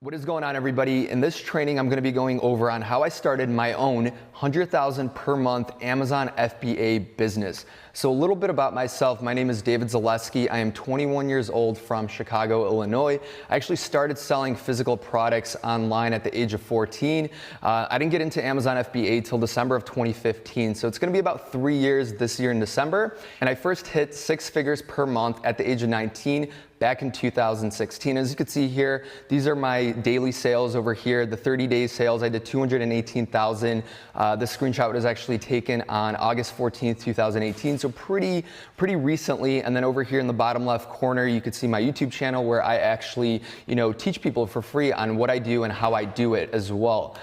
What is going on, everybody? In this training, I'm going to be going over on how I started my own 100,000 per month Amazon FBA business. So a little bit about myself. My name is David Zaleski. I am 21 years old from Chicago, Illinois. I actually started selling physical products online at the age of 14. I didn't get into Amazon FBA till December of 2015. So it's going to be about 3 years this year in December. And I first hit 6 figures per month at the age of 19. Back in 2016. As you can see here, these are my daily sales over here. The 30-day sales, I did 218,000. The screenshot was actually taken on August 14th, 2018. So pretty recently. And then over here in the bottom left corner, you can see my YouTube channel where I actually, teach people for free on what I do and how I do it as well.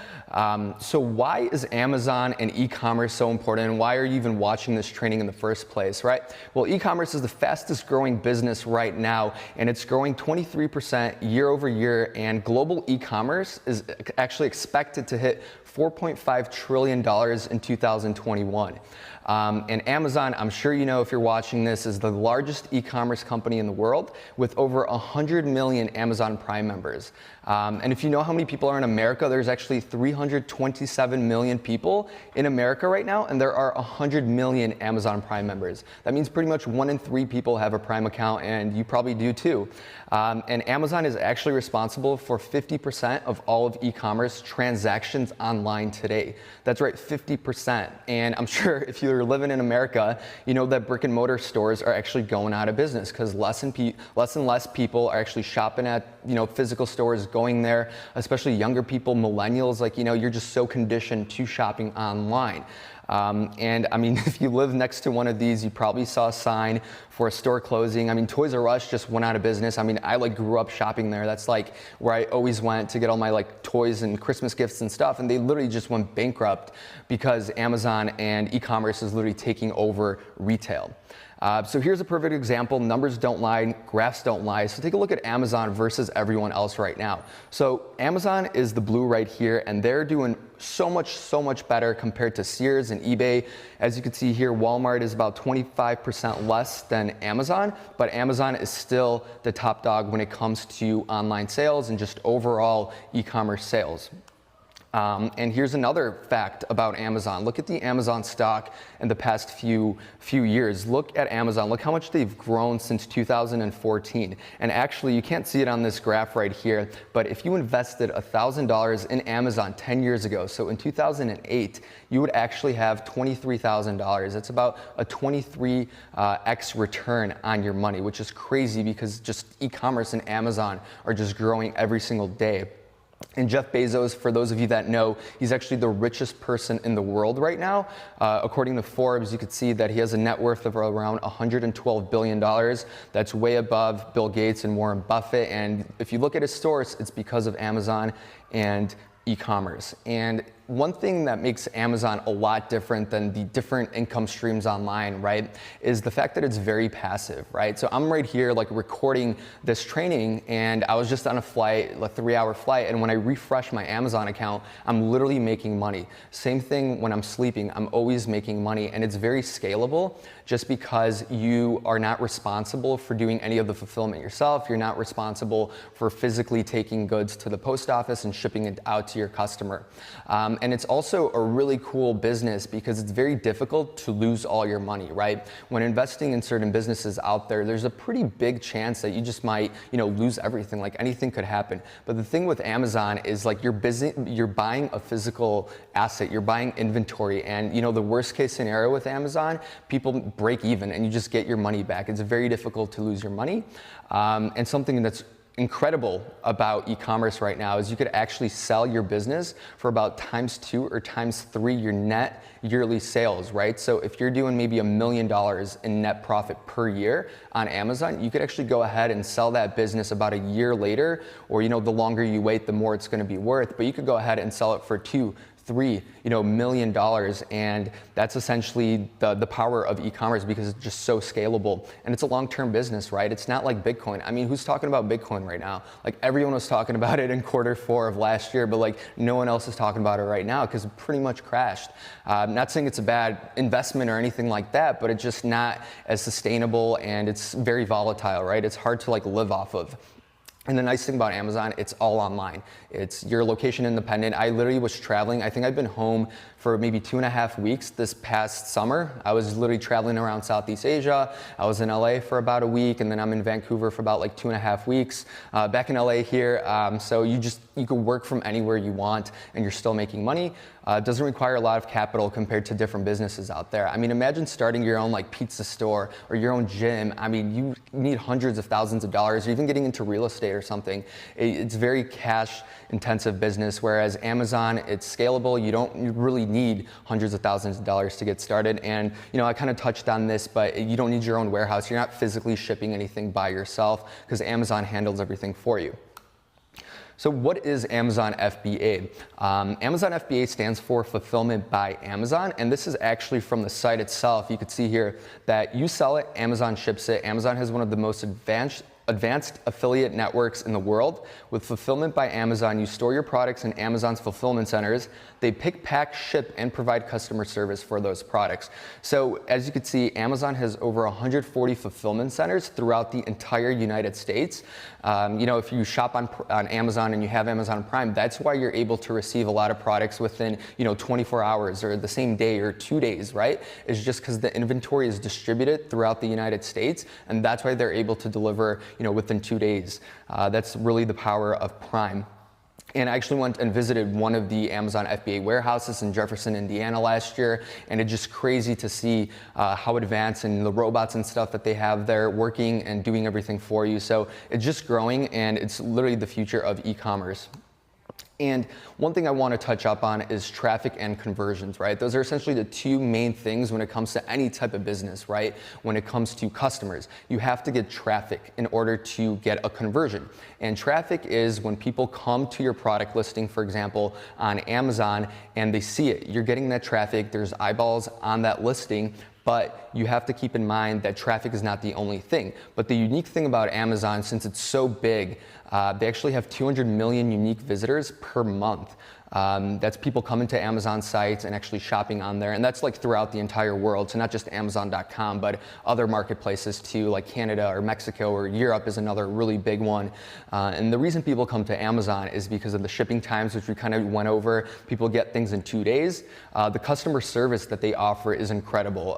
So why is Amazon and e-commerce so important, and why are you even watching this training in the first place, right? Well, e-commerce is the fastest growing business right now, and it's growing 23% year over year, and global e-commerce is actually expected to hit $4.5 trillion in 2021. And Amazon, I'm sure you know if you're watching this, is the largest e-commerce company in the world with over 100 million Amazon Prime members. And if you know how many people are in America, there's actually 327 million people in America right now, and there are 100 million Amazon Prime members. That means pretty much 1 in 3 people have a Prime account, and you probably do too. And Amazon is actually responsible for 50% of all of e-commerce transactions online today. That's right, 50%. And I'm sure if you're living in America, you know that brick and mortar stores are actually going out of business because less and less people are actually shopping at physical stores, going there, especially younger people, millennials, you're just so conditioned to shopping online. And I mean, if you live next to one of these, you probably saw a sign for a store closing. I mean, Toys R Us just went out of business. I mean, I grew up shopping there. That's where I always went to get all my toys and Christmas gifts and stuff. And they literally just went bankrupt because Amazon and e-commerce is literally taking over retail. So here's a perfect example. Numbers don't lie, graphs don't lie. So take a look at Amazon versus everyone else right now. So Amazon is the blue right here, and they're doing so much better compared to Sears and eBay. As you can see here, Walmart is about 25% less than Amazon, but Amazon is still the top dog when it comes to online sales and just overall e-commerce sales. And here's another fact about Amazon. Look at the Amazon stock in the past few years. Look at Amazon. Look how much they've grown since 2014. And actually, you can't see it on this graph right here, but if you invested $1,000 in Amazon 10 years ago, so in 2008, you would actually have $23,000. That's about a 23x return on your money, which is crazy because just e-commerce and Amazon are just growing every single day. And Jeff Bezos, for those of you that know, he's actually the richest person in the world right now. According to Forbes, you could see that he has a net worth of around $112 billion. That's way above Bill Gates and Warren Buffett. And if you look at his source, it's because of Amazon and e-commerce. And one thing that makes Amazon a lot different than the different income streams online, right, is the fact that it's very passive, right? So I'm right here recording this training, and I was just on a flight, a 3-hour flight, and when I refresh my Amazon account, I'm literally making money. Same thing when I'm sleeping, I'm always making money, and it's very scalable just because you are not responsible for doing any of the fulfillment yourself. You're not responsible for physically taking goods to the post office and shipping it out to your customer. And it's also a really cool business because it's very difficult to lose all your money, right? When investing in certain businesses out there, there's a pretty big chance that you just might, lose everything. Anything could happen. But the thing with Amazon is you're buying a physical asset, you're buying inventory, and the worst case scenario with Amazon, people break even and you just get your money back. It's very difficult to lose your money. And something that's incredible about e-commerce right now is you could actually sell your business for about ×2 or ×3 your net yearly sales, right? So if you're doing maybe $1 million in net profit per year on Amazon, you could actually go ahead and sell that business about a year later, or the longer you wait, the more it's going to be worth. But you could go ahead and sell it for $2-3 million, and that's essentially the power of e-commerce because it's just so scalable, and it's a long-term business, right? It's not like Bitcoin. I mean, who's talking about Bitcoin right now? Everyone was talking about it in Q4 of last year, but no one else is talking about it right now because it pretty much crashed. I'm not saying it's a bad investment or anything like that, but it's just not as sustainable, and it's very volatile, right? It's hard to live off of. And the nice thing about Amazon, it's all online. It's your location independent. I literally was traveling. I think I've been home for maybe 2.5 weeks this past summer. I was literally traveling around Southeast Asia. I was in LA for about a week, and then I'm in Vancouver for about like 2.5 weeks. Back in LA here, so you can work from anywhere you want, and you're still making money. It doesn't require a lot of capital compared to different businesses out there. I mean, imagine starting your own like pizza store or your own gym. I mean, you need hundreds of thousands of dollars, or even getting into real estate or something. It's very cash intensive business, whereas Amazon, it's scalable. You really need hundreds of thousands of dollars to get started. And I kind of touched on this, but you don't need your own warehouse. You're not physically shipping anything by yourself because Amazon handles everything for you. So what is Amazon FBA? Amazon FBA stands for Fulfillment by Amazon, and this is actually from the site itself. You can see here that you sell it, Amazon ships it. Amazon has one of the most advanced affiliate networks in the world. With Fulfillment by Amazon, you store your products in Amazon's fulfillment centers. They pick, pack, ship, and provide customer service for those products. So as you can see, Amazon has over 140 fulfillment centers throughout the entire United States. If you shop on Amazon and you have Amazon Prime, that's why you're able to receive a lot of products within 24 hours or the same day or 2 days, right? It's just because the inventory is distributed throughout the United States, and that's why they're able to deliver within 2 days. That's really the power of Prime. And I actually went and visited one of the Amazon FBA warehouses in Jefferson, Indiana last year, and it's just crazy to see how advanced and the robots and stuff that they have there working and doing everything for you. So it's just growing, and it's literally the future of e-commerce. And one thing I want to touch up on is traffic and conversions, right? Those are essentially the two main things when it comes to any type of business, right? When it comes to customers, you have to get traffic in order to get a conversion. And traffic is when people come to your product listing, for example, on Amazon, and they see it. You're getting that traffic, there's eyeballs on that listing, but you have to keep in mind that traffic is not the only thing. But the unique thing about Amazon, since it's so big, they actually have 200 million unique visitors per month. That's people coming to Amazon sites and actually shopping on there. And that's like throughout the entire world. So not just Amazon.com, but other marketplaces too, like Canada or Mexico or Europe is another really big one. And the reason people come to Amazon is because of the shipping times, which we kind of went over. People get things in 2 days. The customer service that they offer is incredible.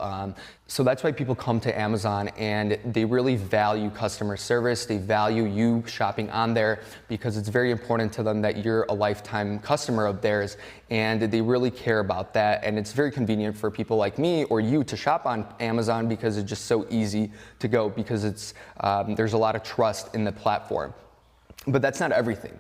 So that's why people come to Amazon, and they really value customer service. They value you shopping on there because it's very important to them that you're a lifetime customer of theirs, and they really care about that. And it's very convenient for people like me or you to shop on Amazon because it's just so easy to go, because there's a lot of trust in the platform. But that's not everything.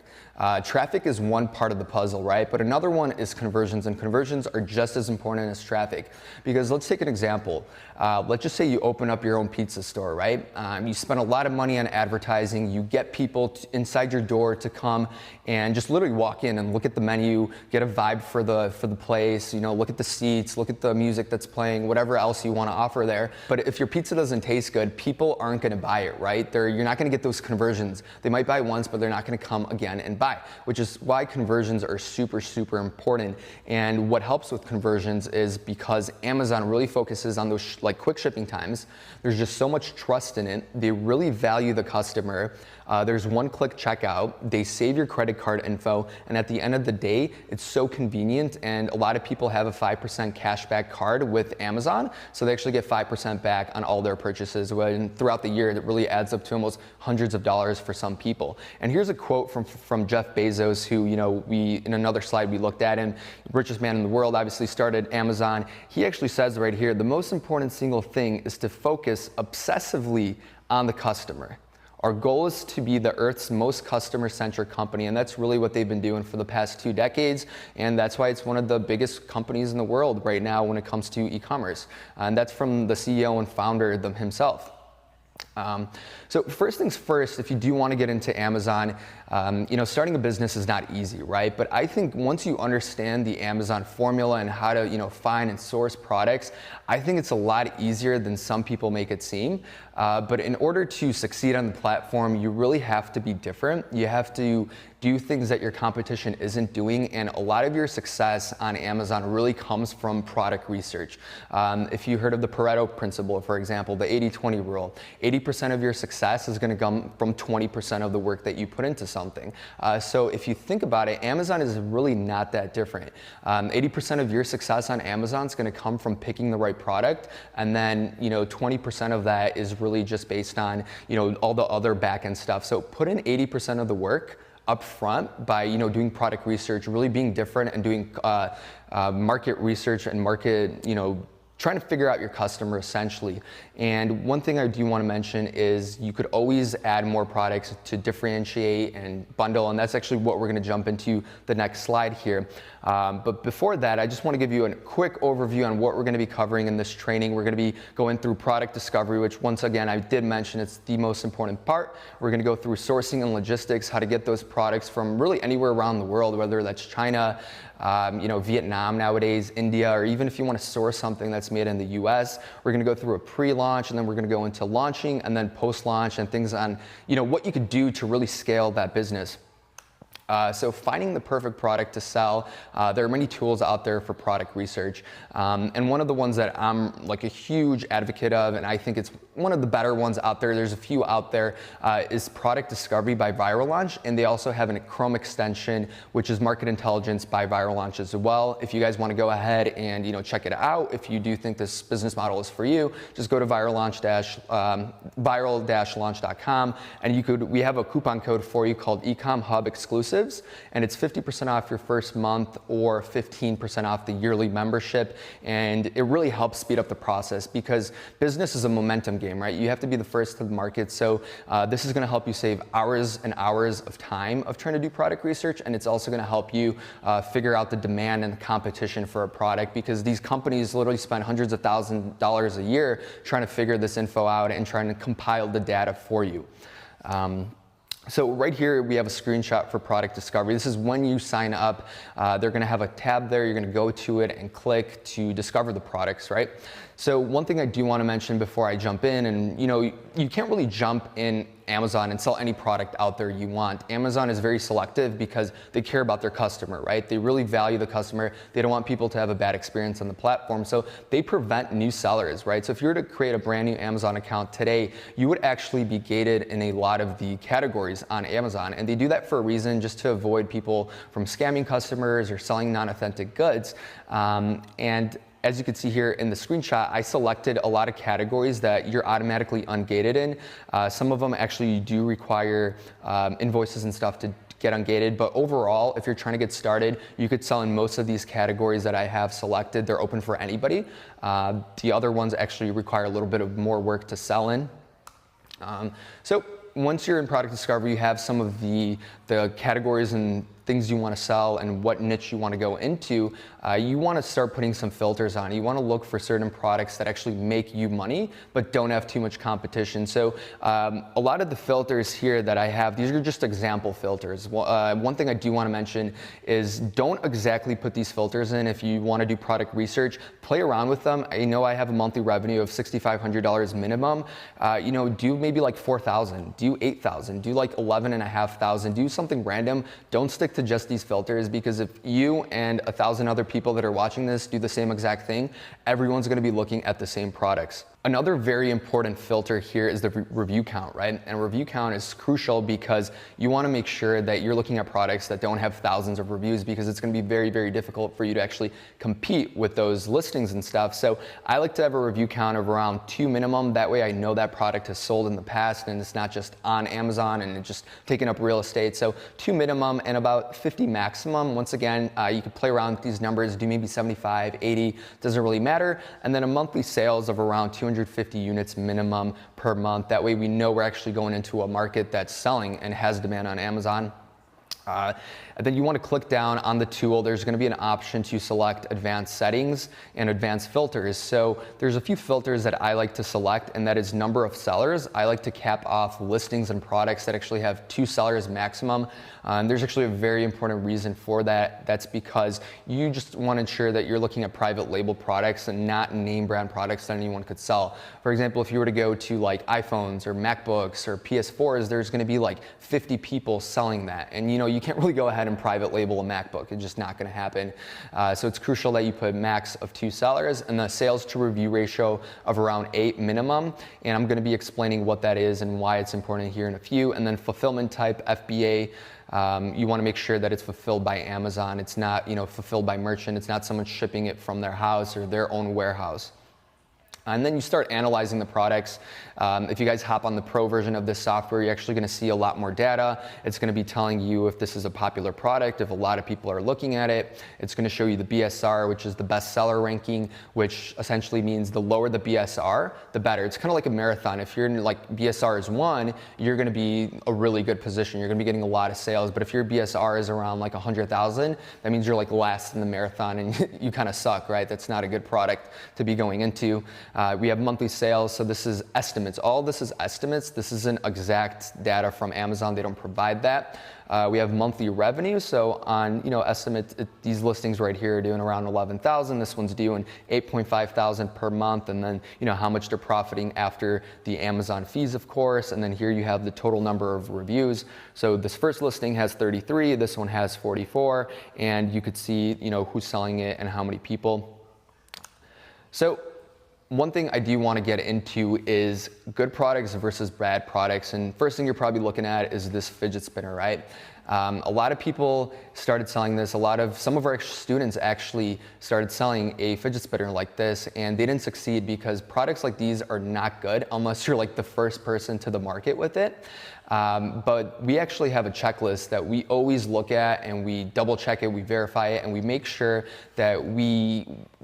Traffic is one part of the puzzle, right? But another one is conversions, and conversions are just as important as traffic. Because let's take an example. Let's just say you open up your own pizza store, right? You spend a lot of money on advertising. You get people inside your door to come and just literally walk in and look at the menu, get a vibe for the place, look at the seats, look at the music that's playing, whatever else you want to offer there. But if your pizza doesn't taste good, people aren't going to buy it, right? You're not going to get those conversions. They might buy once, but they're not going to come again and buy, which is why conversions are super, super important. And what helps with conversions is because Amazon really focuses on those quick shipping times. There's just so much trust in it. They really value the customer. There's one-click checkout. They save your credit card info, and at the end of the day, it's so convenient. And a lot of people have a 5% cashback card with Amazon, so they actually get 5% back on all their purchases. When throughout the year, it really adds up to almost hundreds of dollars for some people. And here's a quote from Jeff Bezos, who in another slide we looked at him, richest man in the world, obviously started Amazon. He actually says right here, the most important single thing is to focus obsessively on the customer. Our goal is to be the Earth's most customer-centric company, and that's really what they've been doing for the past 2 decades, and that's why it's one of the biggest companies in the world right now when it comes to e-commerce. And that's from the CEO and founder himself. So first things first, if you do want to get into Amazon, starting a business is not easy, right? But I think once you understand the Amazon formula and how to, find and source products, I think it's a lot easier than some people make it seem. But in order to succeed on the platform, you really have to be different. You have to do things that your competition isn't doing, and a lot of your success on Amazon really comes from product research. If you heard of the Pareto principle, for example, the 80-20 rule, 80% of your success is going to come from 20% of the work that you put into something. So if you think about it, Amazon is really not that different. 80% of your success on Amazon is going to come from picking the right product, and then 20% of that is really just based on all the other back-end stuff. So put in 80% of the work up front by doing product research, really being different, and doing market research and market trying to figure out your customer essentially. And one thing I do want to mention is you could always add more products to differentiate and bundle, and that's actually what we're going to jump into the next slide here. But before that, I just want to give you a quick overview on what we're going to be covering in this training. We're going to be going through product discovery, which once again, I did mention it's the most important part. We're going to go through sourcing and logistics, how to get those products from really anywhere around the world, whether that's China, Vietnam nowadays, India, or even if you want to source something that's made in the US. We're going to go through a pre-launch, and then we're going to go into launching, and then post-launch, and things on what you could do to really scale that business. So finding the perfect product to sell, there are many tools out there for product research. And one of the ones that I'm like a huge advocate of, and I think it's one of the better ones out there, there's a few out there, is Product Discovery by Viral Launch. And they also have a Chrome extension, which is Market Intelligence by Viral Launch as well. If you guys want to go ahead and check it out, if you do think this business model is for you, just go to viral-launch.com, and we have a coupon code for you called Ecom Hub Exclusives, and it's 50% off your first month or 15% off the yearly membership. And it really helps speed up the process because business is a momentum game, right? You have to be the first to the market. So this is going to help you save hours and hours of time of trying to do product research, and it's also going to help you figure out the demand and the competition for a product, because these companies literally spend hundreds of thousands of dollars a year trying to figure this info out and trying to compile the data for you. So right here, we have a screenshot for product discovery. This is when you sign up. They're going to have a tab there. You're going to go to it and click to discover the products, right? So one thing I do want to mention before I jump in, and you can't really jump in Amazon and sell any product out there you want. Amazon is very selective because they care about their customer, right? They really value the customer. They don't want people to have a bad experience on the platform. So they prevent new sellers, right? So if you were to create a brand new Amazon account today, you would actually be gated in a lot of the categories on Amazon. And they do that for a reason, just to avoid people from scamming customers or selling non-authentic goods. And as you can see here in the screenshot, I selected a lot of categories that you're automatically ungated in. Some of them actually do require invoices and stuff to get ungated, but overall, if you're trying to get started, you could sell in most of these categories that I have selected. They're open for anybody. The other ones actually require a little bit of more work to sell in. So once you're in product discovery, you have some of the categories and things you want to sell and what niche you want to go into. You want to start putting some filters on. You want to look for certain products that actually make you money but don't have too much competition. So a lot of the filters here that I have, these are just example filters. One thing I do want to mention is don't exactly put these filters in if you want to do product research. Play around with them. I know I have a monthly revenue of $6,500 minimum. Do maybe like 4,000, do 8,000, do like 11,500, do something random. Don't stick to just these filters, because if you and 1,000 other people that are watching this do the same exact thing, everyone's going to be looking at the same products. Another very important filter here is the review count, right? And review count is crucial because you want to make sure that you're looking at products that don't have thousands of reviews, because it's going to be very, very difficult for you to actually compete with those listings and stuff. So I like to have a review count of around 2 minimum. That way I know that product has sold in the past and it's not just on Amazon and it's just taking up real estate. So 2 minimum and about 50 maximum. Once again, you could play around with these numbers, do maybe 75, 80, doesn't really matter. And then a monthly sales of around 250 units minimum per month. That way we know we're actually going into a market that's selling and has demand on Amazon. And then you want to click down on the tool. There's going to be an option to select advanced settings and advanced filters. So there's a few filters that I like to select, and that is number of sellers. I like to cap off listings and products that actually have 2 sellers maximum. There's actually a very important reason for that. That's because you just want to ensure that you're looking at private label products and not name brand products that anyone could sell. For example, if you were to go to like iPhones or MacBooks or PS4s, there's going to be like 50 people selling that. And you you can't really go ahead and private label a MacBook. It's just not going to happen. So it's crucial that you put max of 2 sellers and the sales to review ratio of around 8 minimum. And I'm going to be explaining what that is and why it's important here in a few. And then fulfillment type, FBA. You want to make sure that it's fulfilled by Amazon. It's not, fulfilled by merchant. It's not someone shipping it from their house or their own warehouse. And then you start analyzing the products. If you guys hop on the pro version of this software, you're actually going to see a lot more data. It's going to be telling you if this is a popular product, if a lot of people are looking at it. It's going to show you the BSR, which is the bestseller ranking, which essentially means the lower the BSR, the better. It's kind of like a marathon. If you're in like BSR is 1, you're going to be a really good position. You're going to be getting a lot of sales. But if your BSR is around like 100,000, that means you're like last in the marathon and you kind of suck, right? That's not a good product to be going into. We have monthly sales, so this is estimates. All this is estimates. This isn't exact data from Amazon. They don't provide that. We have monthly revenue, so on estimates, these listings right here are doing around 11,000. This one's doing 8.5 thousand per month, and then how much they're profiting after the Amazon fees, of course. And then here you have the total number of reviews. So this first listing has 33. This one has 44, and you could see who's selling it and how many people. So one thing I do want to get into is good products versus bad products. And first thing you're probably looking at is this fidget spinner, right? A lot of people started selling this. Some of our students actually started selling a fidget spinner like this, and they didn't succeed because products like these are not good unless you're like the first person to the market with it. But we actually have a checklist that we always look at, and we double check it, we verify it, and we make sure that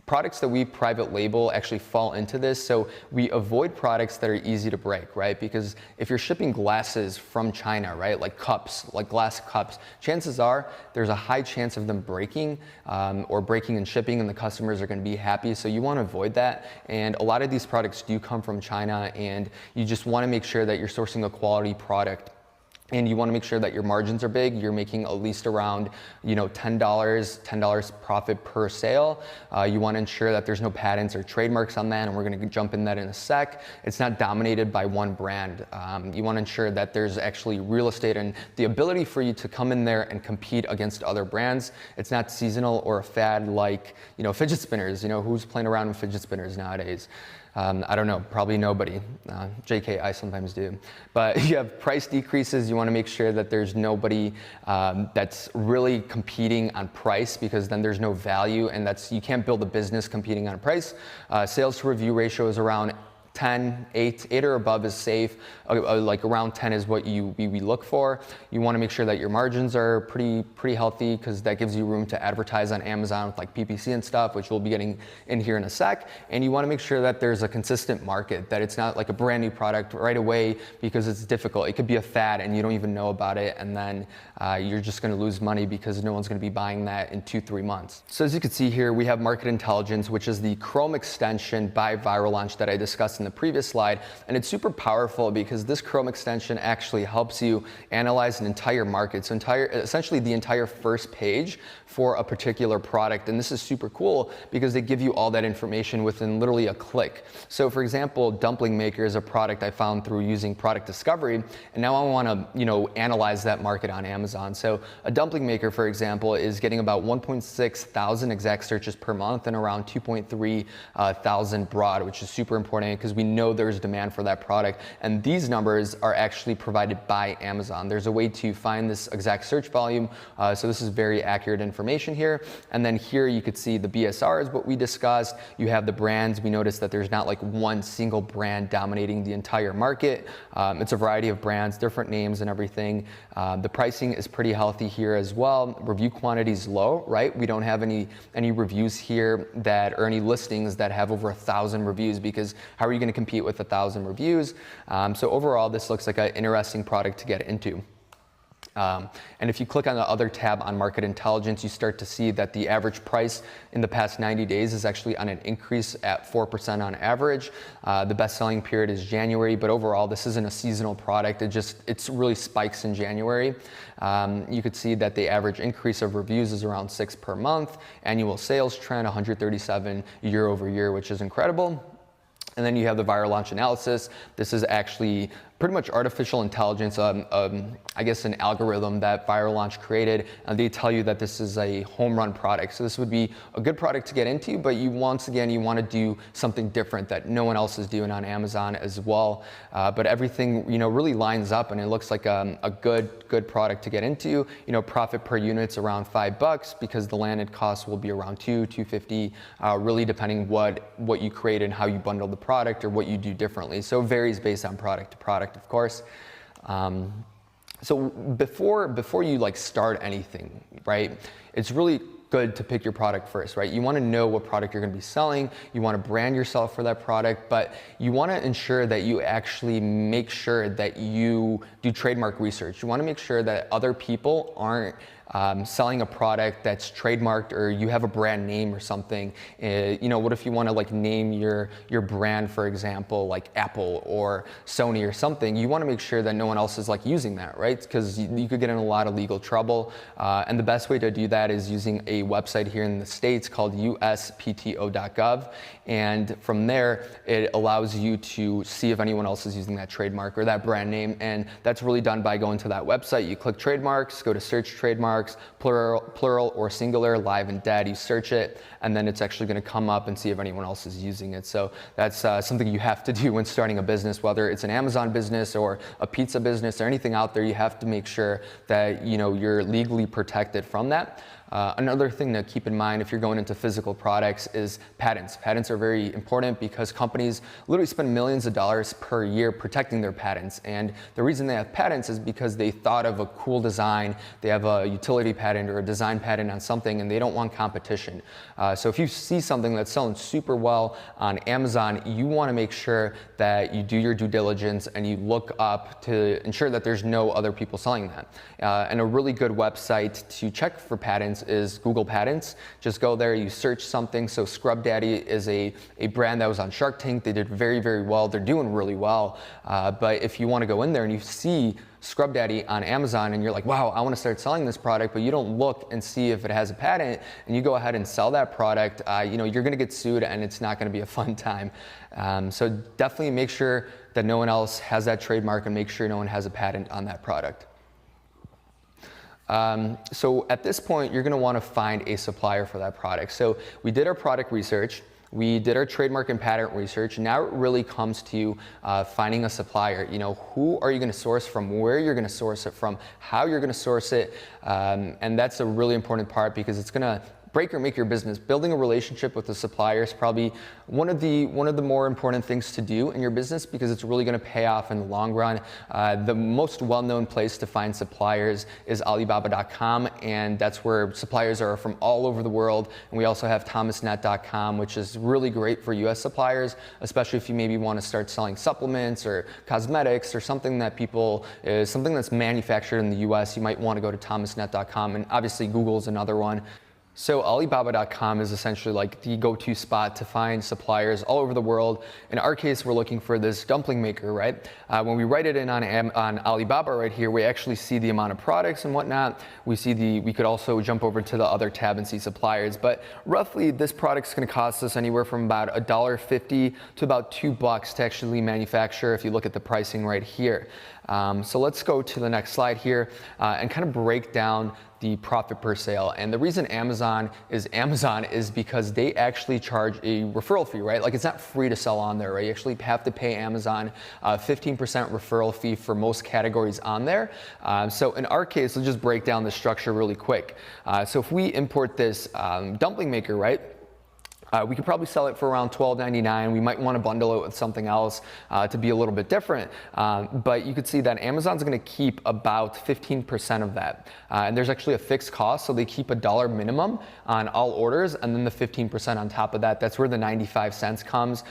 products that we private label actually fall into this. So we avoid products that are easy to break, right? Because if you're shipping glasses from China, right, like cups, like glass cups, chances are there's a high chance of them breaking or breaking and shipping, and the customers are going to be happy. So you want to avoid that. And a lot of these products do come from China, and you just want to make sure that you're sourcing a quality product. And you want to make sure that your margins are big. You're making at least around, $10 profit per sale. You want to ensure that there's no patents or trademarks on that, and we're going to jump in that in a sec. It's not dominated by one brand. You want to ensure that there's actually real estate and the ability for you to come in there and compete against other brands. It's not seasonal or a fad like, fidget spinners. Who's playing around with fidget spinners nowadays? I don't know, probably nobody. JK, I sometimes do. But you have price decreases. You want to make sure that there's nobody that's really competing on price, because then there's no value, and you can't build a business competing on price. Sales to review ratio is around 10, 8 or above is safe. Like around 10 is what we look for. You want to make sure that your margins are pretty healthy, because that gives you room to advertise on Amazon with like PPC and stuff, which we'll be getting in here in a sec. And you want to make sure that there's a consistent market, that it's not like a brand new product right away, because it's difficult. It could be a fad and you don't even know about it, and then you're just going to lose money because no one's going to be buying that in 2-3 months. So as you can see here, we have market intelligence, which is the Chrome extension by Viral Launch that I discussed in the previous slide. And it's super powerful because this Chrome extension actually helps you analyze an entire market. So essentially the entire first page for a particular product. And this is super cool because they give you all that information within literally a click. So for example, dumpling maker is a product I found through using product discovery. And now I want to, analyze that market on Amazon. So a dumpling maker, for example, is getting about 1.6 thousand exact searches per month and around 2.3 thousand broad, which is super important because we know there's demand for that product. And these numbers are actually provided by Amazon. There's a way to find this exact search volume. So this is very accurate information here. And then here you could see the BSR is what we discussed. You have the brands. We noticed that there's not like one single brand dominating the entire market. It's a variety of brands, different names and everything. The pricing is pretty healthy here as well. Review quantity is low, right? We don't have any reviews here or any listings that have over 1,000 reviews, because how are you going to compete with 1,000 reviews? So overall, this looks like an interesting product to get into. And if you click on the other tab on market intelligence, you start to see that the average price in the past 90 days is actually on an increase at 4% on average. The best selling period is January, but overall this isn't a seasonal product. It really spikes in January. You could see that the average increase of reviews is around 6 per month. Annual sales trend 137 year over year, which is incredible. And then you have the viral launch analysis. This is actually pretty much artificial intelligence, I guess an algorithm that Viral Launch created, and they tell you that this is a home run product. So this would be a good product to get into, but once again, you want to do something different that no one else is doing on Amazon as well. But everything, really lines up, and it looks like a good product to get into. Profit per unit's around $5 because the landed cost will be around $250, really depending what you create and how you bundle the product or what you do differently. So it varies based on product to product, of course. So before you start anything, right, it's really good to pick your product first, right? You want to know what product you're going to be selling. You want to brand yourself for that product, but you want to ensure that you actually make sure that you do trademark research. You want to make sure that other people aren't selling a product that's trademarked, or you have a brand name or something. What if you want to name your brand, for example, like Apple or Sony or something? You want to make sure that no one else is using that, right? Because you could get in a lot of legal trouble. And the best way to do that is using a website here in the States called uspto.gov. And from there, it allows you to see if anyone else is using that trademark or that brand name. And that's really done by going to that website. You click trademarks, go to search trademarks, plural or singular, live and dead. You search it, and then it's actually going to come up and see if anyone else is using it. So that's something you have to do when starting a business, whether it's an Amazon business or a pizza business or anything out there. You have to make sure that you're legally protected from that. Another thing to keep in mind if you're going into physical products is patents. Patents are very important because companies literally spend millions of dollars per year protecting their patents. And the reason they have patents is because they thought of a cool design, they have a utility patent or a design patent on something, and they don't want competition. So if you see something that's selling super well on Amazon, you want to make sure that you do your due diligence and you look up to ensure that there's no other people selling that. And a really good website to check for patents is Google Patents. Just go there, you search something. So Scrub Daddy is a brand that was on Shark Tank. They did very, very well. They're doing really well. But if you want to go in there and you see Scrub Daddy on Amazon and you're like, wow, I want to start selling this product, but you don't look and see if it has a patent, and you go ahead and sell that product, you're going to get sued, and it's not going to be a fun time. So definitely make sure that no one else has that trademark, and make sure no one has a patent on that product. So at this point, you're going to want to find a supplier for that product. So we did our product research. We did our trademark and patent research. Now it really comes to finding a supplier. Who are you going to source from, where you're going to source it from, how you're going to source it. And that's a really important part because it's going to break or make your business. Building a relationship with the supplier is probably one of the more important things to do in your business because it's really going to pay off in the long run. The most well-known place to find suppliers is Alibaba.com, and that's where suppliers are from all over the world. And we also have Thomasnet.com, which is really great for U.S. suppliers, especially if you maybe want to start selling supplements or cosmetics or something that's manufactured in the U.S. You might want to go to Thomasnet.com, and obviously Google is another one. So Alibaba.com is essentially like the go-to spot to find suppliers all over the world. In our case, we're looking for this dumpling maker, right? When we write it in on Alibaba right here, we actually see the amount of products and whatnot. We could also jump over to the other tab and see suppliers. But roughly, this product's going to cost us anywhere from about $1.50 to about $2 to actually manufacture if you look at the pricing right here. So let's go to the next slide here and kind of break down the profit per sale. And the reason Amazon is because they actually charge a referral fee, right? Like, it's not free to sell on there, right? You actually have to pay Amazon 15% referral fee for most categories on there. So in our case, let's just break down the structure really quick. So if we import this dumpling maker, right? We could probably sell it for around $12.99. We might want to bundle it with something else to be a little bit different. But you could see that Amazon's going to keep about 15% of that. And there's actually a fixed cost, so they keep $1 minimum on all orders, and then the 15% on top of that. That's where the 95 cents comes.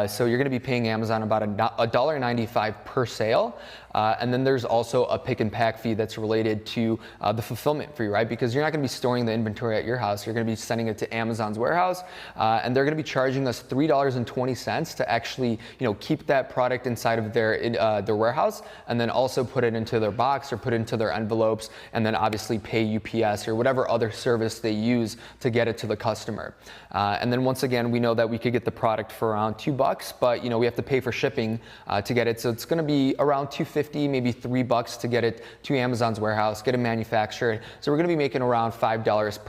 So you're going to be paying Amazon about $1.95 per sale. And then there's also a pick and pack fee that's related to the fulfillment fee, right? Because you're not going to be storing the inventory at your house. You're going to be sending it to Amazon's warehouse, and they're going to be charging us $3.20 to actually, keep that product inside of their warehouse, and then also put it into their box or put it into their envelopes, and then obviously pay UPS or whatever other service they use to get it to the customer. And then once again, we know that we could get the product for around $2, but we have to pay for shipping to get it. So it's going to be around $2.50, maybe $3 to get it to Amazon's warehouse, get it manufactured. So we're going to be making around $5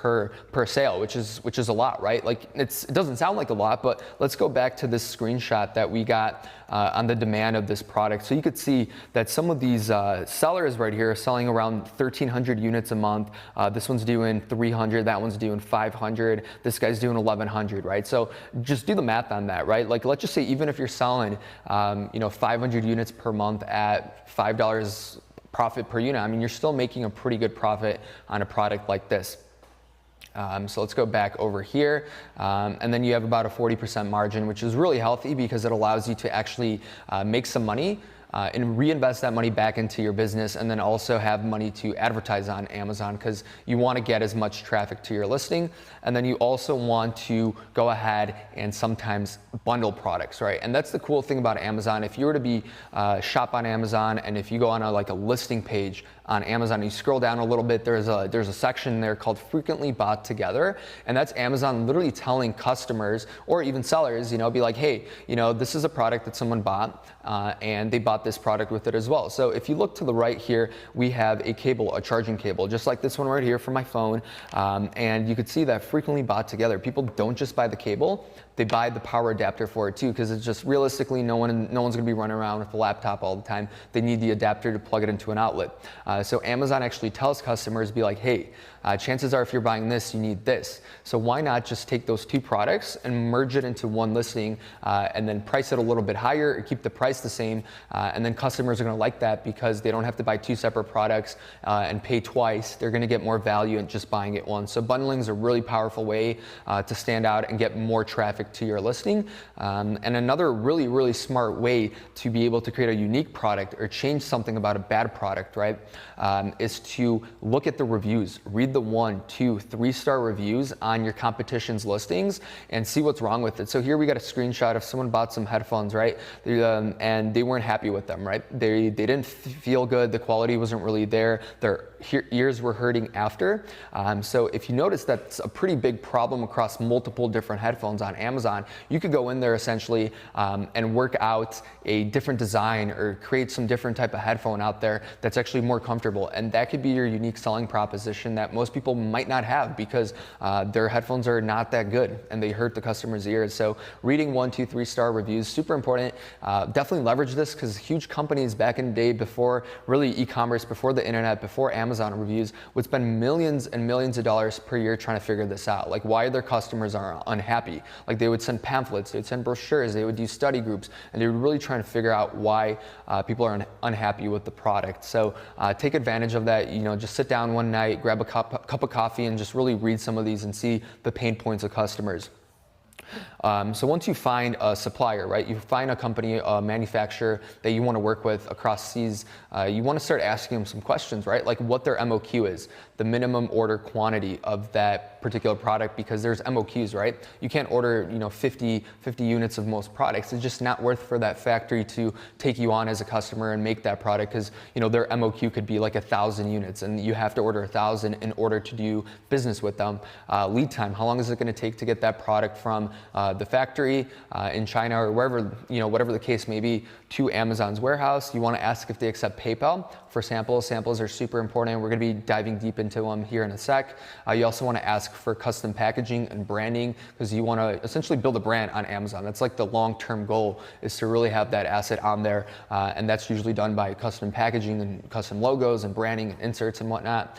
per sale, which is a lot, right? Like it doesn't sound like a lot, but let's go back to this screenshot that we got on the demand of this product. So you could see that some of these sellers right here are selling around 1,300 units a month. This one's doing 300, that one's doing 500, this guy's doing 1,100, right? So just do the math on that, right? Like let's just say even if you're selling 500 units per month at $5 profit per unit, I mean, you're still making a pretty good profit on a product like this. So let's go back over here, and then you have about a 40% margin, which is really healthy because it allows you to actually make some money and reinvest that money back into your business, and then also have money to advertise on Amazon because you want to get as much traffic to your listing. And then you also want to go ahead and sometimes bundle products, right? And that's the cool thing about Amazon. If you were to be shop on Amazon, and if you go on a listing page on Amazon, you scroll down a little bit, there's a section there called frequently bought together, and that's Amazon literally telling customers or even sellers, be like, hey, this is a product that someone bought, and they bought this product with it as well. So if you look to the right here, we have a cable, a charging cable, just like this one right here for my phone, and you could see that frequently bought together. People don't just buy the cable, they buy the power adapter for it too, because it's just realistically no one's going to be running around with a laptop all the time. They need the adapter to plug it into an outlet. So Amazon actually tells customers, be like, hey, chances are if you're buying this, you need this. So why not just take those two products and merge it into one listing, and then price it a little bit higher or keep the price the same, and then customers are going to like that because they don't have to buy two separate products and pay twice. They're going to get more value in just buying it once. So bundling is a really powerful way to stand out and get more traffic to your listing. And another really, really smart way to be able to create a unique product or change something about a bad product, right, is to look at the reviews. Read the 1, 2, 3-star reviews on your competition's listings and see what's wrong with it. So here we got a screenshot of someone bought some headphones, right, and they weren't happy with them, right? They didn't feel good. The quality wasn't really there. Their ears were hurting after. So if you notice that's a pretty big problem across multiple different headphones on Amazon, you could go in there essentially and work out a different design or create some different type of headphone out there that's actually more comfortable. And that could be your unique selling proposition that most people might not have because their headphones are not that good and they hurt the customer's ears. So reading 1, 2, 3-star reviews, super important. Definitely leverage this because huge companies back in the day before really e-commerce, before the internet, before Amazon reviews would spend millions and millions of dollars per year trying to figure this out. Like why their customers are unhappy. Like they would send pamphlets, they would send brochures, they would do study groups, and they were really trying to figure out why people are unhappy with the product. So take advantage of that. Just sit down one night, grab a cup of coffee, and just really read some of these and see the pain points of customers. So once you find a supplier, right, you find a company, a manufacturer that you want to work with across seas, you want to start asking them some questions, right, like what their MOQ is, the minimum order quantity of that particular product, because there's MOQs, right? You can't order 50 units of most products. It's just not worth for that factory to take you on as a customer and make that product because their MOQ could be like 1,000 units and you have to order 1,000 in order to do business with them. Lead time, how long is it going to take to get that product from the factory in China or wherever, whatever the case may be, to Amazon's warehouse? You want to ask if they accept PayPal for samples. Samples are super important. We're going to be diving deep into them here in a sec. You also want to ask for custom packaging and branding because you want to essentially build a brand on Amazon. That's like the long-term goal, is to really have that asset on there, and that's usually done by custom packaging and custom logos and branding and inserts and whatnot.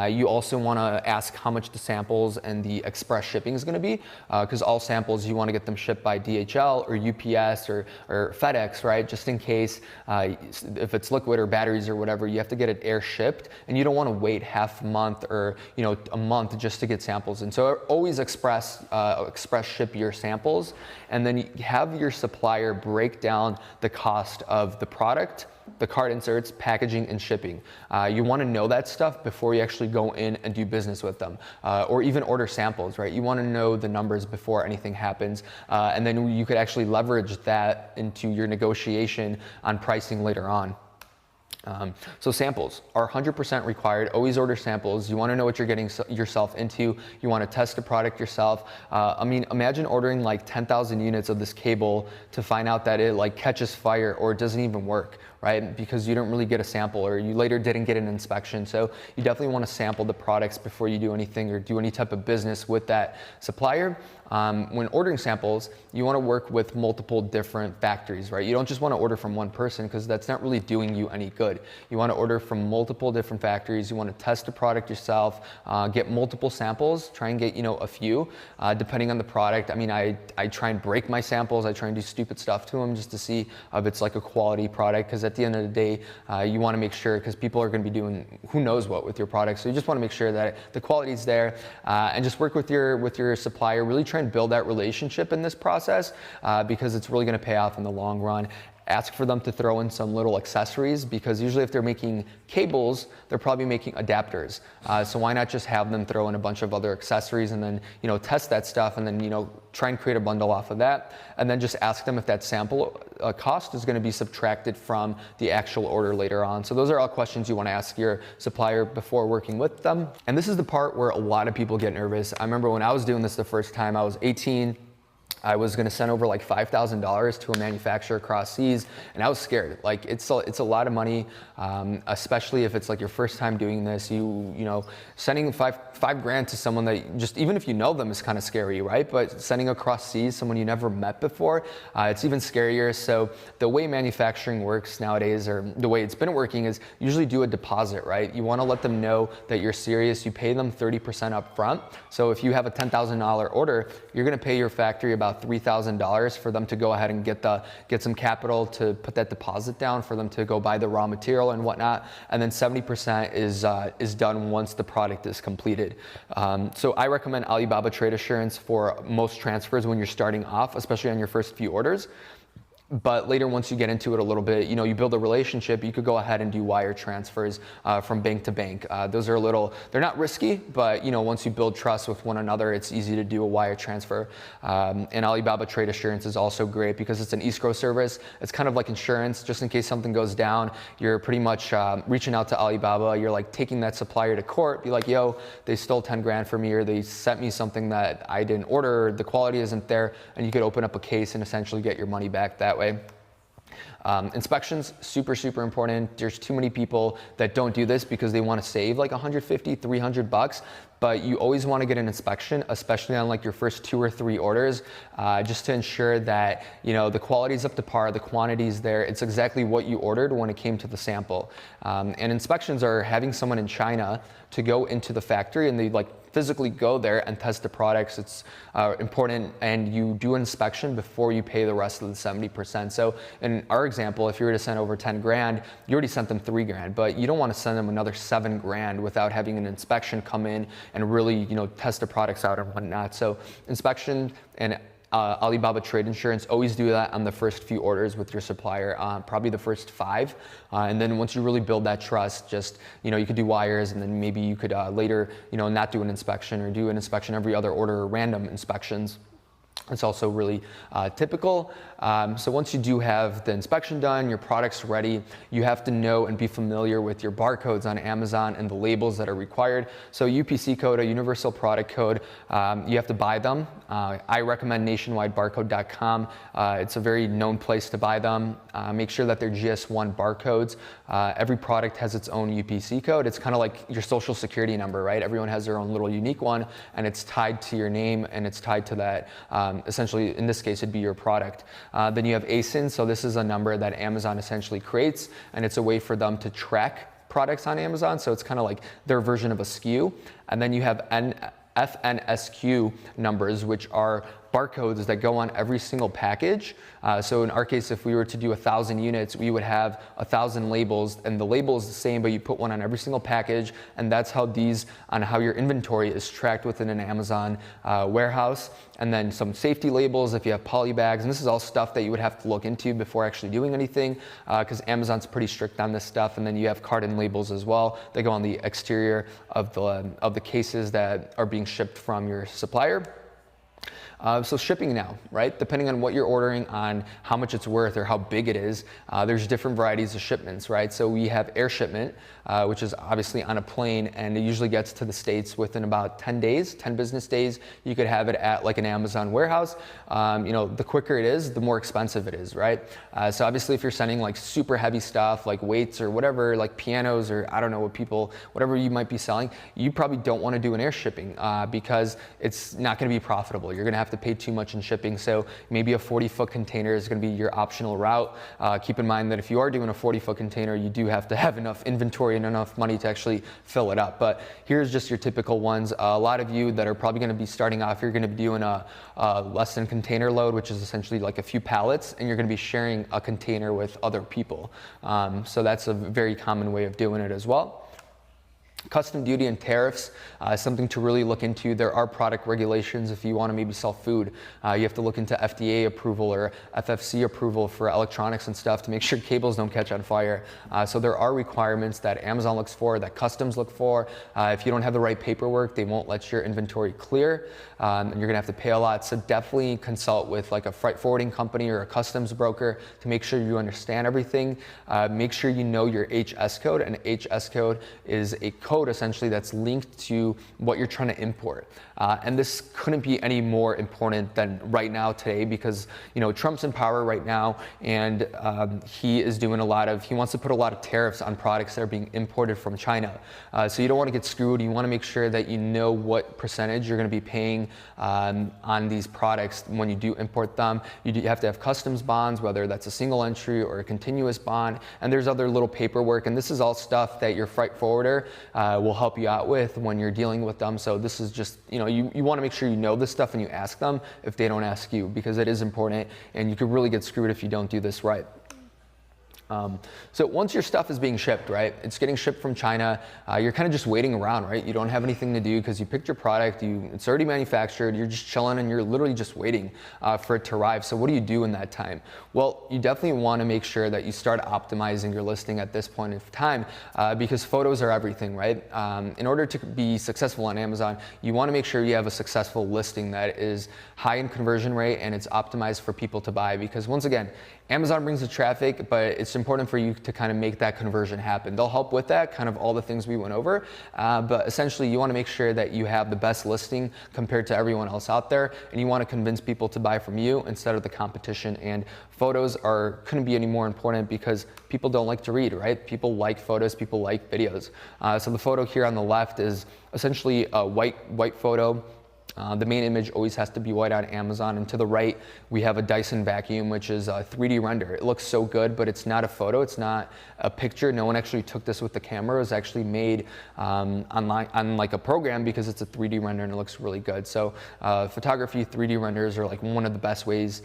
You also want to ask how much the samples and the express shipping is going to be because all samples you want to get them shipped by DHL or UPS or FedEx, right? Just in case if it's liquid or batteries or whatever, you have to get it air shipped, and you don't want to wait half a month or a month just to get samples. And so always express ship your samples, and then you have your supplier break down the cost of the product the card inserts, packaging, and shipping. You want to know that stuff before you actually go in and do business with them, or even order samples, right? You want to know the numbers before anything happens, and then you could actually leverage that into your negotiation on pricing later on. So samples are 100% required. Always order samples. You want to know what you're getting yourself into. You want to test the product yourself. I mean, imagine ordering like 10,000 units of this cable to find out that it like catches fire or it doesn't even work, right? Because you don't really get a sample, or you later didn't get an inspection. So you definitely want to sample the products before you do anything or do any type of business with that supplier. When ordering samples, you want to work with multiple different factories, right? You don't just want to order from one person, because that's not really doing you any good. You want to order from multiple different factories. You want to test the product yourself, get multiple samples, try and get, a few, depending on the product. I mean, I try and break my samples. I try and do stupid stuff to them just to see if it's like a quality product, because at the end of the day, you want to make sure, because people are going to be doing who knows what with your product. So you just want to make sure that the quality is there, and just work with your supplier. Really try and build that relationship in this process, because it's really going to pay off in the long run. Ask for them to throw in some little accessories, because usually if they're making cables, they're probably making adapters. So why not just have them throw in a bunch of other accessories, and then test that stuff, and then try and create a bundle off of that, and then just ask them if that sample cost is going to be subtracted from the actual order later on. So those are all questions you want to ask your supplier before working with them. And this is the part where a lot of people get nervous. I remember when I was doing this the first time, I was 18. I was going to send over like $5,000 to a manufacturer across seas, and I was scared. Like it's a lot of money, especially if it's like your first time doing this. Sending five grand to someone that just, even if you know them, is kind of scary, right? But sending across seas someone you never met before, it's even scarier. So the way manufacturing works nowadays, or the way it's been working, is usually do a deposit, right? You want to let them know that you're serious. You pay them 30% up front. So if you have a $10,000 order, you're going to pay your factory about $3,000 for them to go ahead and get some capital to put that deposit down, for them to go buy the raw material and whatnot, and then 70% is done once the product is completed. So I recommend Alibaba Trade Assurance for most transfers when you're starting off, especially on your first few orders. But later, once you get into it a little bit, you build a relationship, you could go ahead and do wire transfers from bank to bank. Those are they're not risky, but once you build trust with one another, it's easy to do a wire transfer. And Alibaba Trade Assurance is also great because it's an escrow service. It's kind of like insurance. Just in case something goes down, you're pretty much reaching out to Alibaba. You're like taking that supplier to court, be like, yo, they stole 10 grand from me, or they sent me something that I didn't order, the quality isn't there, and you could open up a case and essentially get your money back that way. Inspections, super important. There's too many people that don't do this because they want to save like $150, $300, but you always want to get an inspection, especially on like your first 2 or 3 orders, just to ensure that the quality is up to par, the quantity is there, it's exactly what you ordered when it came to the sample. And inspections are having someone in China to go into the factory, and they physically go there and test the products. It's important, and you do an inspection before you pay the rest of the 70%. So in our example, if you were to send over 10 grand, you already sent them 3 grand, but you don't want to send them another 7 grand without having an inspection come in and really test the products out and whatnot. So inspection and Alibaba Trade Insurance, always do that on the first few orders with your supplier, probably the first 5. And then once you really build that trust, just, you could do wires, and then maybe you could later, not do an inspection, or do an inspection every other order, or random inspections. It's also really typical. So once you do have the inspection done, your product's ready, you have to know and be familiar with your barcodes on Amazon and the labels that are required. So UPC code, a universal product code, you have to buy them. I recommend nationwidebarcode.com. It's a very known place to buy them. Make sure that they're GS1 barcodes. Every product has its own UPC code. It's kind of like your social security number, right? Everyone has their own little unique one, and it's tied to your name, and it's tied to that. Essentially, in this case, it'd be your product. Then you have ASIN, so this is a number that Amazon essentially creates, and it's a way for them to track products on Amazon, so it's kind of like their version of a SKU. And then you have FNSQ numbers, which are barcodes that go on every single package. So in our case, if we were to do 1,000 units, we would have 1,000 labels, and the label is the same, but you put one on every single package, and that's how how your inventory is tracked within an Amazon warehouse. And then some safety labels if you have poly bags, and this is all stuff that you would have to look into before actually doing anything, because Amazon's pretty strict on this stuff. And then you have carton labels as well. They go on the exterior of the cases that are being shipped from your supplier. So shipping now, right? Depending on what you're ordering, on how much it's worth or how big it is, there's different varieties of shipments, right? So we have air shipment, which is obviously on a plane, and it usually gets to the States within about 10 days, 10 business days. You could have it at like an Amazon warehouse. The quicker it is, the more expensive it is, right? So obviously if you're sending like super heavy stuff, like weights or whatever, like pianos or I don't know whatever you might be selling, you probably don't want to do an air shipping because it's not going to be profitable. You're going to have to pay too much in shipping. So maybe a 40-foot container is going to be your optional route. Keep in mind that if you are doing a 40-foot container, you do have to have enough inventory and enough money to actually fill it up. But here's just your typical ones. A lot of you that are probably going to be starting off, you're going to be doing a less than container load, which is essentially like a few pallets, and you're going to be sharing a container with other people. So that's a very common way of doing it as well. Custom duty and tariffs, something to really look into. There are product regulations if you want to maybe sell food. You have to look into FDA approval or FFC approval for electronics and stuff to make sure cables don't catch on fire. So there are requirements that Amazon looks for, that customs look for. If you don't have the right paperwork, they won't let your inventory clear, and you're going to have to pay a lot. So definitely consult with like a freight forwarding company or a customs broker to make sure you understand everything. Make sure you know your HS code, and HS code is a code essentially that's linked to what you're trying to import. And this couldn't be any more important than right now today, because Trump's in power right now, and he wants to put a lot of tariffs on products that are being imported from China. So you don't want to get screwed. You want to make sure that you know what percentage you're going to be paying on these products when you do import them. You have to have customs bonds, whether that's a single entry or a continuous bond, and there's other little paperwork, and this is all stuff that your freight forwarder will help you out with when you're dealing with them. So this is just, you want to make sure you know this stuff and you ask them if they don't ask you, because it is important, and you could really get screwed if you don't do this right. So once your stuff is being shipped, right, it's getting shipped from China, you're kind of just waiting around, right? You don't have anything to do because you picked your product, it's already manufactured, you're just chilling and you're literally just waiting for it to arrive. So what do you do in that time? Well, you definitely want to make sure that you start optimizing your listing at this point in time, because photos are everything, right? In order to be successful on Amazon, you want to make sure you have a successful listing that is high in conversion rate and it's optimized for people to buy, because once again, Amazon brings the traffic, but it's important for you to kind of make that conversion happen. They'll help with that, kind of all the things we went over, but essentially you want to make sure that you have the best listing compared to everyone else out there, and you want to convince people to buy from you instead of the competition. And photos couldn't be any more important, because people don't like to read, right? People like photos, people like videos. So the photo here on the left is essentially a white photo. The main image always has to be white on Amazon, and to the right we have a Dyson vacuum, which is a 3D render. It looks so good, but it's not a photo, it's not a picture. No one actually took this with the camera. It was actually made online on like a program, because it's a 3D render and it looks really good. So photography 3D renders are like one of the best ways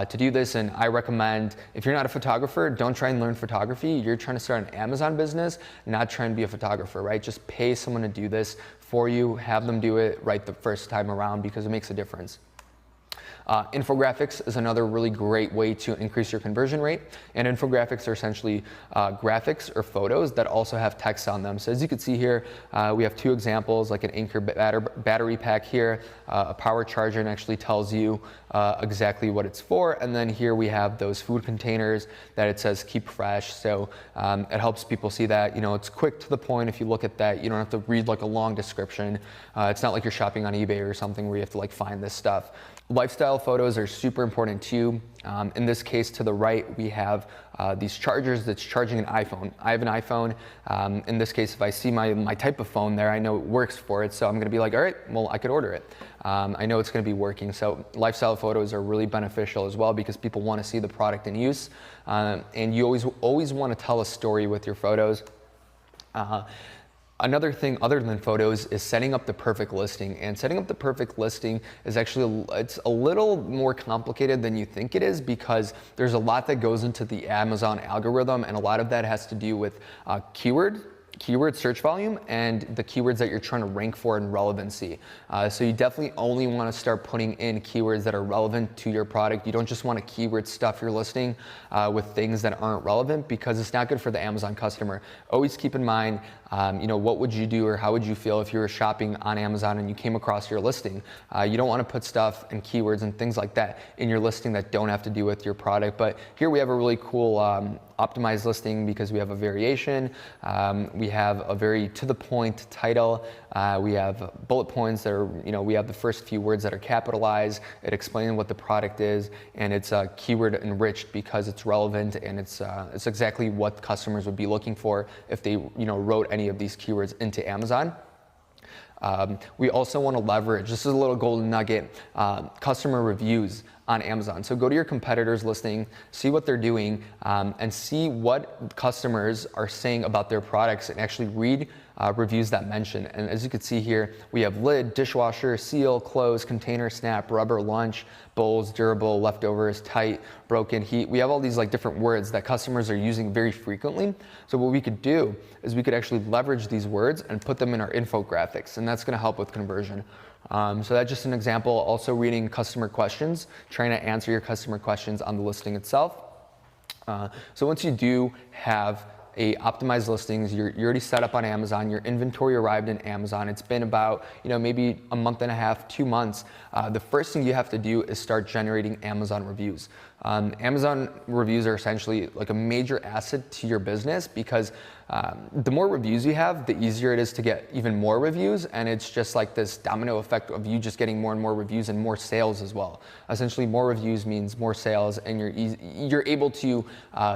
to do this, and I recommend, if you're not a photographer, don't try and learn photography. You're trying to start an Amazon business, not trying to be a photographer, right? Just pay someone to do this for you, have them do it right the first time around, because it makes a difference. Infographics is another really great way to increase your conversion rate, and infographics are essentially graphics or photos that also have text on them. So as you can see here, we have two examples, like an Anchor battery pack here, a power charger, and actually tells you exactly what it's for. And then here we have those food containers that it says keep fresh. So it helps people see that, it's quick to the point. If you look at that, you don't have to read like a long description. It's not like you're shopping on eBay or something where you have to like find this stuff. Lifestyle photos are super important too. In this case, to the right, we have these chargers that's charging an iPhone. I have an iPhone. In this case, if I see my type of phone there, I know it works for it. So I'm gonna be like, all right, well, I could order it. I know it's gonna be working. So lifestyle photos are really beneficial as well, because people wanna see the product in use. And you always wanna tell a story with your photos. Another thing other than photos is setting up the perfect listing. And setting up the perfect listing is actually, it's a little more complicated than you think it is, because there's a lot that goes into the Amazon algorithm, and a lot of that has to do with keyword search volume and the keywords that you're trying to rank for in relevancy. So you definitely only want to start putting in keywords that are relevant to your product. You don't just want to keyword stuff your listing with things that aren't relevant, because it's not good for the Amazon customer. Always keep in mind, what would you do or how would you feel if you were shopping on Amazon and you came across your listing? You don't want to put stuff and keywords and things like that in your listing that don't have to do with your product. But here we have a really cool optimized listing, because we have a variation, we have a very to the point title, we have bullet points that are, we have the first few words that are capitalized, it explains what the product is, and it's keyword enriched because it's relevant, and it's exactly what customers would be looking for if they wrote any of these keywords into Amazon. We also want to leverage, this is a little golden nugget, customer reviews on Amazon. So go to your competitor's listing, see what they're doing, and see what customers are saying about their products, and actually read reviews that mention. And as you can see here, we have lid, dishwasher, seal, close, container, snap, rubber, lunch, bowls, durable, leftovers, tight, broken, heat. We have all these different words that customers are using very frequently. So what we could do is we could actually leverage these words and put them in our infographics, and that's going to help with conversion. So that's just an example. Also reading customer questions, trying to answer your customer questions on the listing itself. So once you do have optimized listings, you're already set up on Amazon, your inventory arrived in Amazon, it's been about maybe a month and a half, 2 months, the first thing you have to do is start generating Amazon reviews. Amazon reviews are essentially like a major asset to your business, because the more reviews you have, the easier it is to get even more reviews, and it's just like this domino effect of you just getting more and more reviews and more sales as well. Essentially, more reviews means more sales, and you're able to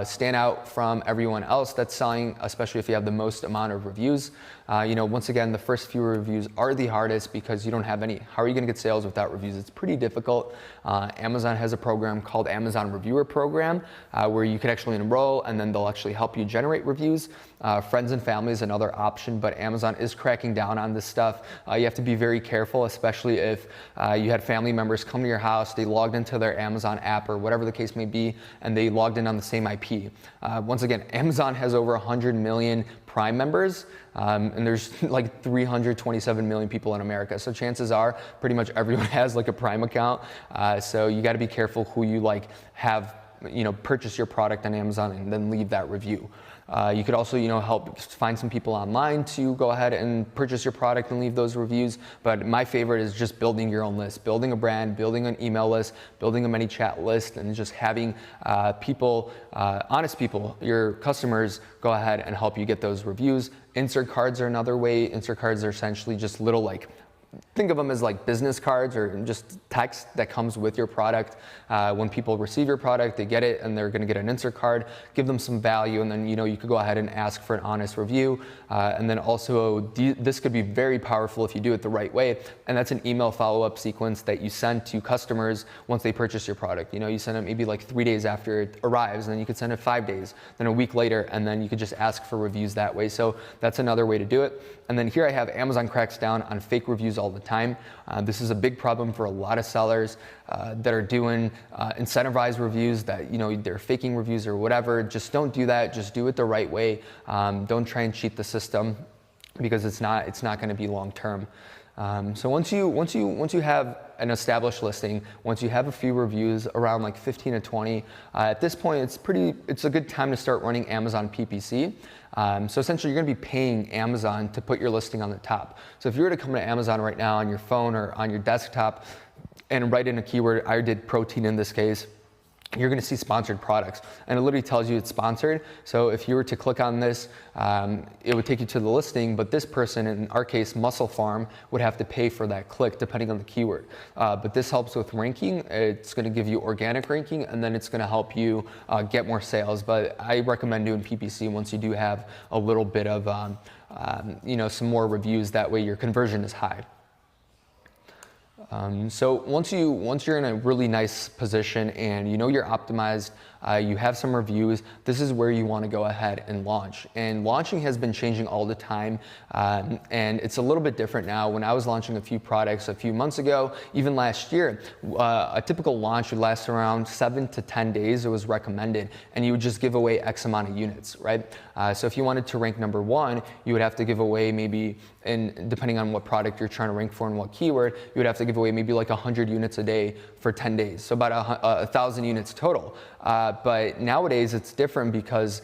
stand out from everyone else that's selling, especially if you have the most amount of reviews. Once again, the first few reviews are the hardest, because you don't have any. How are you going to get sales without reviews? It's pretty difficult. Amazon has a program called Amazon Reviewer Program, where you can actually enroll, and then they'll actually help you generate reviews. Friends and family is another option, but Amazon is cracking down on this stuff. You have to be very careful, especially if you had family members come to your house, they logged into their Amazon app or whatever the case may be, and they logged in on the same IP. Once again, Amazon has over 100 million Prime members, and there's like 327 million people in America. So chances are pretty much everyone has like a Prime account. So you got to be careful who you have purchase your product on Amazon and then leave that review. You could also, help find some people online to go ahead and purchase your product and leave those reviews. But my favorite is just building your own list, building a brand, building an email list, building a ManyChat list, and just having people, honest people, your customers, go ahead and help you get those reviews. Insert cards are another way. Insert cards are essentially just little think of them as like business cards or just text that comes with your product. When people receive your product, they get it and they're going to get an insert card. Give them some value, and then you could go ahead and ask for an honest review. And then also, this could be very powerful if you do it the right way. And that's an email follow-up sequence that you send to customers once they purchase your product. You send it maybe like 3 days after it arrives, and then you could send it 5 days, then a week later, and then you could just ask for reviews that way. So that's another way to do it. And then here I have Amazon cracks down on fake reviews all the time. This is a big problem for a lot of sellers that are doing incentivized reviews that, they're faking reviews or whatever. Just don't do that. Just do it the right way. Don't try and cheat the system, because it's not going to be long term. So once you have an established listing, once you have a few reviews, around like 15 to 20, at this point it's a good time to start running Amazon PPC. So essentially, you're going to be paying Amazon to put your listing on the top. So if you were to come to Amazon right now on your phone or on your desktop and write in a keyword, I did protein in this case, you're going to see sponsored products, and it literally tells you it's sponsored. So if you were to click on this, it would take you to the listing, but this person, in our case, Muscle Farm, would have to pay for that click depending on the keyword. But this helps with ranking. It's going to give you organic ranking, and then it's going to help you get more sales. But I recommend doing PPC once you do have a little bit of some more reviews. That way your conversion is high. So once you're in a really nice position and you know you're optimized, you have some reviews, this is where you want to go ahead and launch. And launching has been changing all the time, and it's a little bit different now. When I was launching a few products a few months ago, even last year, a typical launch would last around 7 to 10 days. It was recommended, and you would just give away X amount of units, right? So if you wanted to rank number 1, you would have to give away maybe, and depending on what product you're trying to rank for and what keyword, you would have to give away maybe like 100 units a day for 10 days. So about 1,000 units total. But nowadays it's different because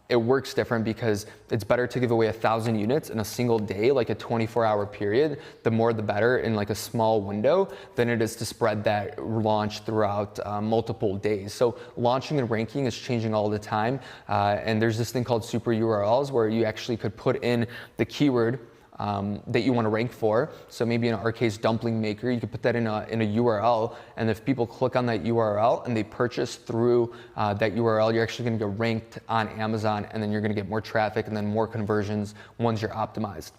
it works different because it's better to give away 1,000 units in a single day, like a 24-hour period. The more the better in like a small window than it is to spread that launch throughout multiple days. So launching and ranking is changing all the time. And there's this thing called super URLs where you actually could put in the keyword that you want to rank for. So maybe in our case, dumpling maker, you could put that in a URL, and if people click on that URL and they purchase through that URL, you're actually going to get ranked on Amazon, and then you're going to get more traffic and then more conversions once you're optimized.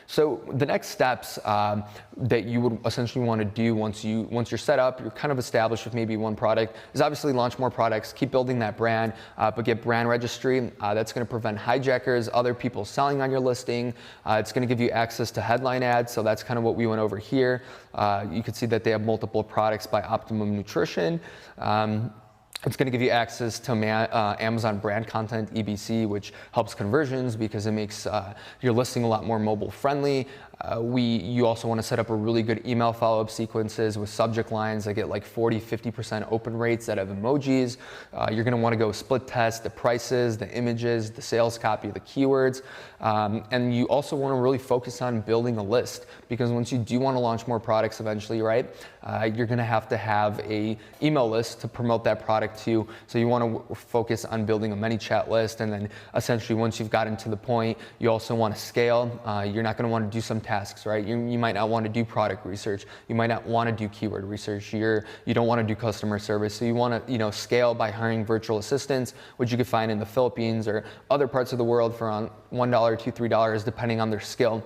So the next steps that you would essentially want to do once you're set up, you're kind of established with maybe one product, is obviously launch more products, keep building that brand, but get brand registry. That's going to prevent hijackers, other people selling on your listing. It's going to give you access to headline ads, so that's kind of what we went over here. You can see that they have multiple products by Optimum Nutrition. It's going to give you access to Amazon brand content, EBC, which helps conversions because it makes your listing a lot more mobile friendly. You also want to set up a really good email follow-up sequences with subject lines that get like 40-50% open rates that have emojis. You're going to want to go split test the prices, the images, the sales copy, the keywords. And you also want to really focus on building a list, because once you do want to launch more products eventually, right, you're going to have a email list to promote that product to. So you want to focus on building a ManyChat list, and then essentially once you've gotten to the point, you also want to scale. You're not going to want to do some tasks, right? You might not want to do product research. You might not want to do keyword research. You don't want to do customer service. So you want to scale by hiring virtual assistants, which you could find in the Philippines or other parts of the world for around $1 to $3, depending on their skill.